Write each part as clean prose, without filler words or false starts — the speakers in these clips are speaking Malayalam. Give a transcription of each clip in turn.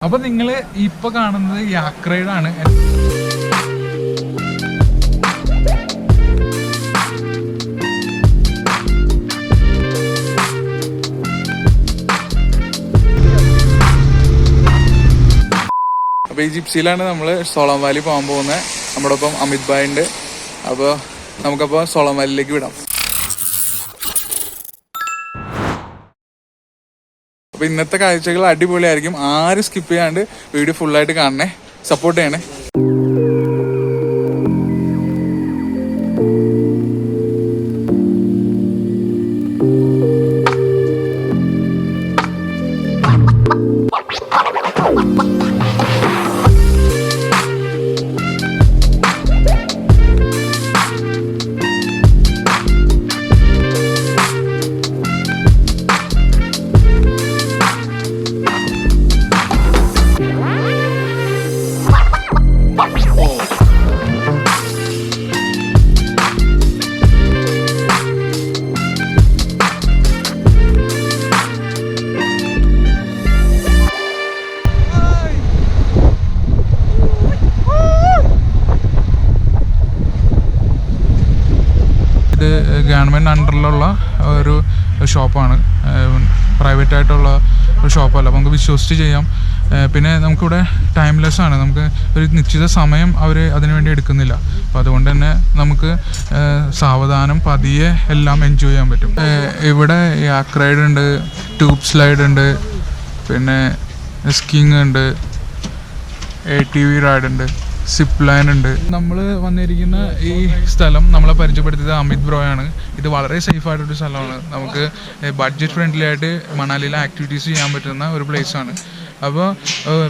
അപ്പൊ നിങ്ങള് ഇപ്പൊ കാണുന്നത് യാക്ക് റൈഡ് ആണ്. അപ്പൊ ഈ ജിപ്സിയിലാണ് നമ്മള് സോളം വാലി പോകാൻ പോകുന്നത്. നമ്മുടെ ഒപ്പം അമിത് ഭായ് ഉണ്ട്. അപ്പൊ നമുക്കപ്പോ സോളം വാലിയിലേക്ക് വിടാം. അപ്പൊ ഇന്നത്തെ കാഴ്ചകൾ അടിപൊളിയായിരിക്കും. ആരും സ്കിപ്പ് ചെയ്യാണ്ട് വീഡിയോ ഫുള്ളായിട്ട് കാണണേ, സപ്പോർട്ട് ചെയ്യണേ. ഇത് ഗവൺമെൻറ് അണ്ടറിലുള്ള ഒരു ഷോപ്പാണ്, പ്രൈവറ്റ് ആയിട്ടുള്ള ഒരു ഷോപ്പല്ല. അപ്പോൾ നമുക്ക് വിശ്വസിച്ച് ചെയ്യാം. പിന്നെ നമുക്കിവിടെ ടൈംലെസ് ആണ്, നമുക്ക് ഒരു നിശ്ചിത സമയം അവർ അതിനുവേണ്ടി എടുക്കുന്നില്ല. അപ്പോൾ അതുകൊണ്ട് തന്നെ നമുക്ക് സാവധാനം പതിയെ എല്ലാം എൻജോയ് ചെയ്യാൻ പറ്റും. ഇവിടെ യാക്ക് റൈഡ് ഉണ്ട്, ട്യൂബ് സ്ലൈഡ് ഉണ്ട്, പിന്നെ സ്കീയിങ് ഉണ്ട്, ATV റൈഡ് ഉണ്ട്, സിപ്പ് ലൈൻ ഉണ്ട്. നമ്മൾ വന്നിരിക്കുന്ന ഈ സ്ഥലം നമ്മളെ പരിചയപ്പെടുത്തിയത് അമിത് ബ്രോയാണ്. ഇത് വളരെ സേഫ് ആയിട്ടൊരു സ്ഥലമാണ്. നമുക്ക് ബഡ്ജറ്റ് ഫ്രണ്ട്ലി ആയിട്ട് മണാലിയിലെ ആക്ടിവിറ്റീസ് ചെയ്യാൻ പറ്റുന്ന ഒരു പ്ലേസാണ്. അപ്പോൾ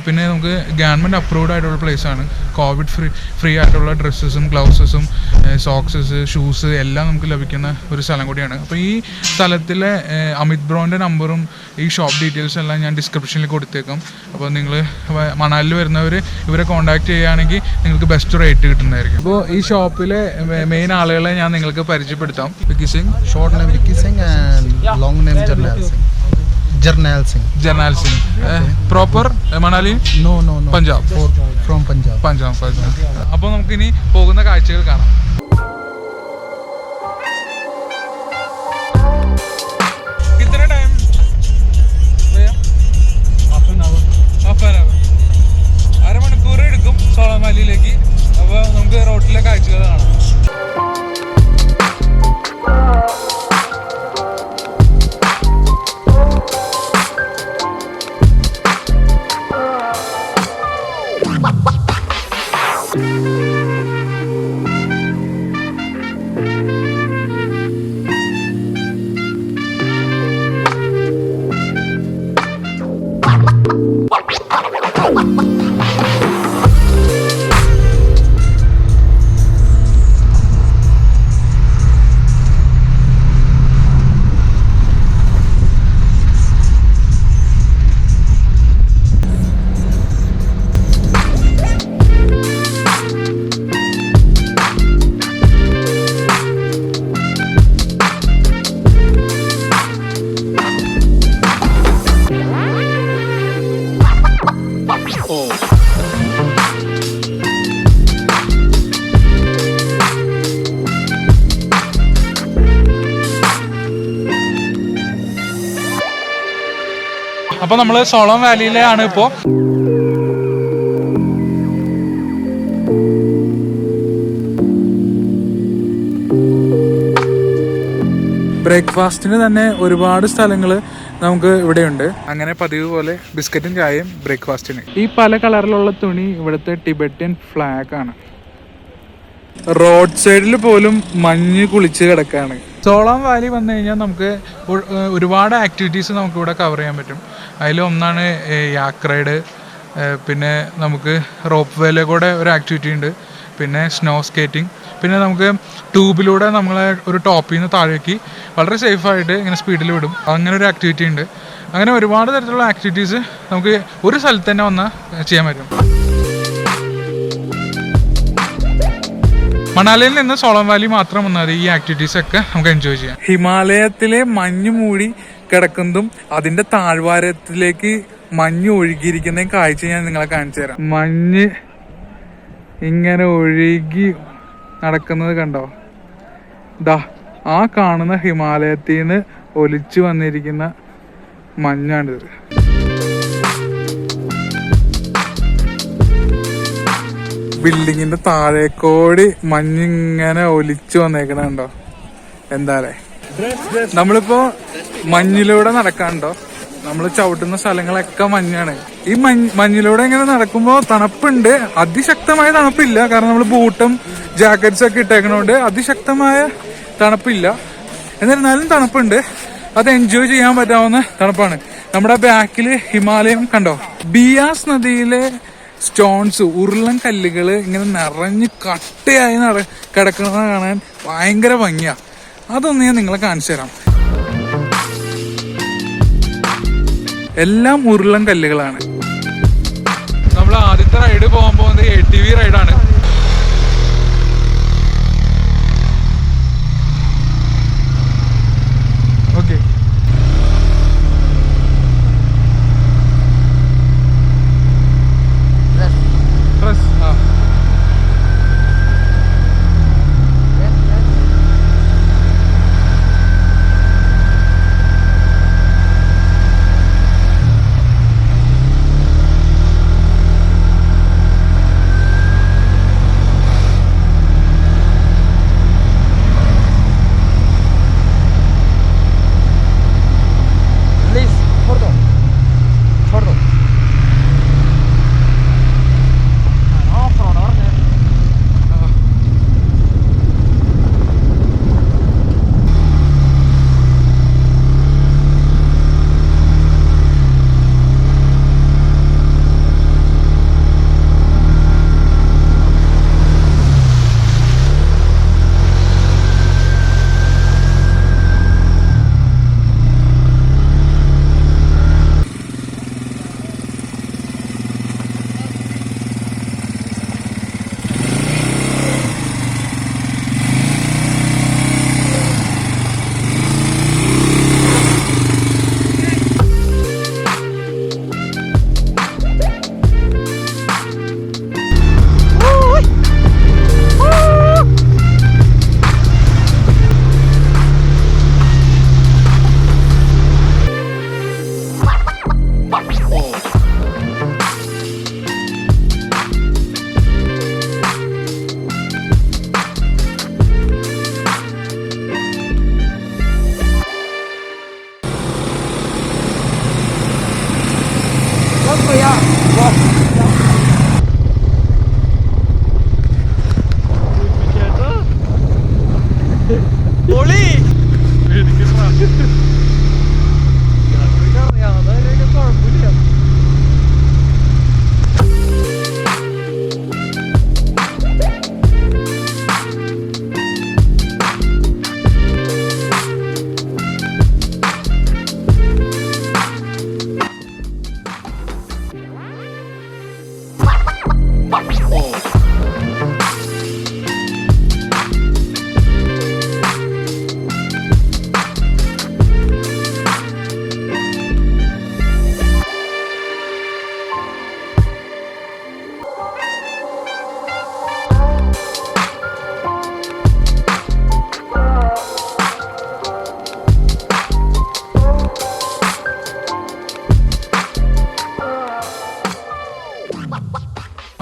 പിന്നെ നമുക്ക് ഗവൺമെൻറ് അപ്രൂവ്ഡ് ആയിട്ടുള്ള പ്ലേസാണ്. കോവിഡ് ഫ്രീ ആയിട്ടുള്ള ഡ്രസ്സസും ഗ്ലൗസസും സോക്സസ് ഷൂസ് എല്ലാം നമുക്ക് ലഭിക്കുന്ന ഒരു സ്ഥലം കൂടിയാണ്. അപ്പോൾ ഈ സ്ഥലത്തിലെ അമിത് ബ്രോൻ്റെ നമ്പറും ഈ ഷോപ്പ് ഡീറ്റെയിൽസ് എല്ലാം ഞാൻ ഡിസ്ക്രിപ്ഷനിൽ കൊടുത്തേക്കാം. അപ്പോൾ നിങ്ങൾ മണാലിൽ വരുന്നവർ ഇവരെ കോൺടാക്ട് ചെയ്യുകയാണെങ്കിൽ നിങ്ങൾക്ക് ബെസ്റ്റ് റേറ്റ് കിട്ടുന്നതായിരിക്കും. അപ്പോൾ ഈ ഷോപ്പിലെ മെയിൻ ആളുകളെ ഞാൻ നിങ്ങൾക്ക് പരിചയപ്പെടുത്താം. Vicky Singh, short name Vicky Singh and long name Jarnail Singh. Jarnail Singh. Proper Manali? No, Punjab. From Punjab. അപ്പോൾ നമുക്കിനി പോകുന്ന കാഴ്ചകൾ കാണാം. കിतना टाइम? Half an hour. അരമണിക്കൂർ എടുക്കും സോളം വാലിയിലേക്ക്. അപ്പോൾ നമുക്ക് റോഡിലെ കാഴ്ചകൾ കാണാം. അപ്പോൾ നമ്മൾ സോളം വാലിയിലാണ് ഇപ്പോൾ. ബ്രേക്ക്ഫാസ്റ്റിന് തന്നെ ഒരുപാട് സ്ഥലങ്ങൾ നമുക്ക് ഇവിടെയുണ്ട്. അങ്ങനെ പതിവ് പോലെ ബിസ്ക്കറ്റും ചായയും ബ്രേക്ക്ഫാസ്റ്റിന്. ഈ പല കളറിലുള്ള തുണി ഇവിടുത്തെ ടിബറ്റൻ ഫ്ലാഗ് ആണ്. റോഡ് സൈഡിൽ പോലും മഞ്ഞ് കുളിച്ച് കിടക്കാണ്. സോളം വാലി വന്നു കഴിഞ്ഞാൽ നമുക്ക് ഒരുപാട് ആക്ടിവിറ്റീസ് നമുക്കിവിടെ കവർ ചെയ്യാൻ പറ്റും. അതിലൊന്നാണ് യാക്ക് റൈഡ്, പിന്നെ നമുക്ക് റോപ്പ് വേയിലെ കൂടെ ഒരു ആക്ടിവിറ്റി ഉണ്ട്, പിന്നെ സ്നോ സ്കേറ്റിംഗ്, പിന്നെ നമുക്ക് ട്യൂബിലൂടെ നമ്മളെ ഒരു ടോപ്പിൽ നിന്ന് താഴേക്ക് വളരെ സേഫായിട്ട് ഇങ്ങനെ സ്പീഡിൽ വിടും. അങ്ങനെ ഒരു ആക്ടിവിറ്റി ഉണ്ട്. അങ്ങനെ ഒരുപാട് തരത്തിലുള്ള ആക്ടിവിറ്റീസ് നമുക്ക് ഒരു സ്ഥലത്ത് തന്നെ വന്നാൽ ചെയ്യാൻ പറ്റും. മണാലിയിൽ നിന്ന് സോളം വാലി മാത്രം വന്നാൽ ഈ ആക്ടിവിറ്റീസ് ഒക്കെ നമുക്ക് എൻജോയ് ചെയ്യാം. ഹിമാലയത്തിലെ മഞ്ഞ് മൂടി കിടക്കുന്നതും അതിന്റെ താഴ്വാരത്തിലേക്ക് മഞ്ഞ് ഒഴുകിയിരിക്കുന്ന കാഴ്ച ഞാൻ നിങ്ങളെ കാണിച്ചു തരാം. മഞ്ഞ് ഇങ്ങനെ ഒഴുകി നടക്കുന്നത് കണ്ടോ? ദാ ആ കാണുന്ന ഹിമാലയത്തിൽ നിന്ന് ഒലിച്ചു വന്നിരിക്കുന്ന മഞ്ഞാണിത്. ബിൽഡിങ്ങിന്റെ താഴേക്കോടി മഞ്ഞിങ്ങനെ ഒലിച്ചു വന്നേക്കണുണ്ടോ? എന്താലേ, നമ്മളിപ്പോ മഞ്ഞിലൂടെ നടക്കാനുണ്ടോ? നമ്മൾ ചവിട്ടുന്ന സ്ഥലങ്ങളൊക്കെ മഞ്ഞാണ്. ഈ മഞ്ഞിലൂടെ ഇങ്ങനെ നടക്കുമ്പോ തണുപ്പുണ്ട്, അതിശക്തമായ തണുപ്പില്ല. കാരണം നമ്മൾ ബൂട്ടും ജാക്കറ്റ്സ് ഒക്കെ ഇട്ടേക്കണോണ്ട് അതിശക്തമായ തണുപ്പില്ല. എന്നിരുന്നാലും തണുപ്പുണ്ട്. അത് എൻജോയ് ചെയ്യാൻ പറ്റാവുന്ന തണുപ്പാണ്. നമ്മുടെ ബാക്കില് ഹിമാലയം കണ്ടോ? ബിയാസ് നദിയിലെ സ്റ്റോൺസ്, ഉരുളൻ കല്ലുകള് ഇങ്ങനെ നിറഞ്ഞ് കട്ടയായി കിടക്കുന്നത് കാണാൻ ഭയങ്കര ഭംഗിയാ. അതൊന്ന് ഞാൻ നിങ്ങളെ കാണിച്ചു തരാം. എല്ലാം ഉരുളൻ കല്ലുകളാണ്. നമ്മൾ ആദ്യത്തെ റൈഡ് പോകാൻ പോകുന്നത് ATV റൈഡാണ്. ഓക്കെ,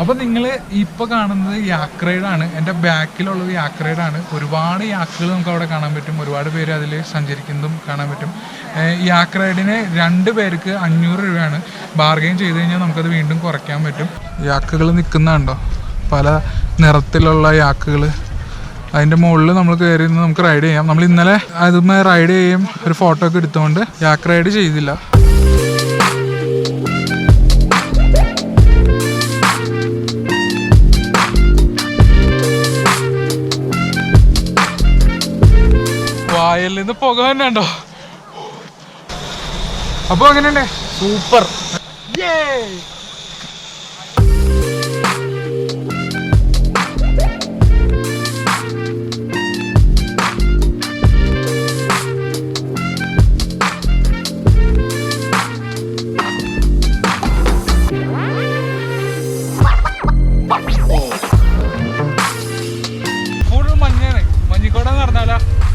അപ്പൊ നിങ്ങൾ ഇപ്പൊ കാണുന്നത് യാക്ക് റൈഡാണ്. എൻ്റെ ബാക്കിലുള്ളത് യാക്ക് റൈഡാണ്. ഒരുപാട് യാക്കുകൾ നമുക്ക് അവിടെ കാണാൻ പറ്റും. ഒരുപാട് പേര് അതിൽ സഞ്ചരിക്കുന്നതും കാണാൻ പറ്റും. യാക്ക് റൈഡിന് 2 പേർക്ക് 500 രൂപയാണ്. ബാർഗെയിൻ ചെയ്ത് കഴിഞ്ഞാൽ നമുക്കത് വീണ്ടും കുറയ്ക്കാൻ പറ്റും. യാക്കുകൾ നിൽക്കുന്നുണ്ടോ? പല നിറത്തിലുള്ള യാക്കുകൾ. അതിൻ്റെ മുകളിൽ നമ്മൾ കയറി നിന്ന് നമുക്ക് റൈഡ് ചെയ്യാം. നമ്മൾ ഇന്നലെ അതുമേ റൈഡ് ചെയ്യും ഒരു ഫോട്ടോ ഒക്കെ എടുത്തുകൊണ്ട് യാക്ക് റൈഡ് ചെയ്തില്ല. വായിൽ നിന്ന് പുക തന്നെ ഉണ്ടോ? അപ്പൊ എങ്ങനെയുണ്ടേ? സൂപ്പർ.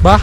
ബാ.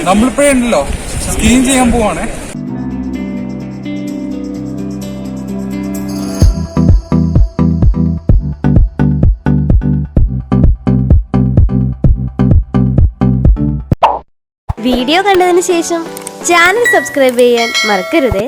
നമ്മളിപ്പോഴുണ്ടല്ലോ സ്കീം ചെയ്യാൻ പോവാണേ. വീഡിയോ കണ്ടതിന് ശേഷം ചാനൽ സബ്സ്ക്രൈബ് ചെയ്യാൻ മറക്കരുതേ.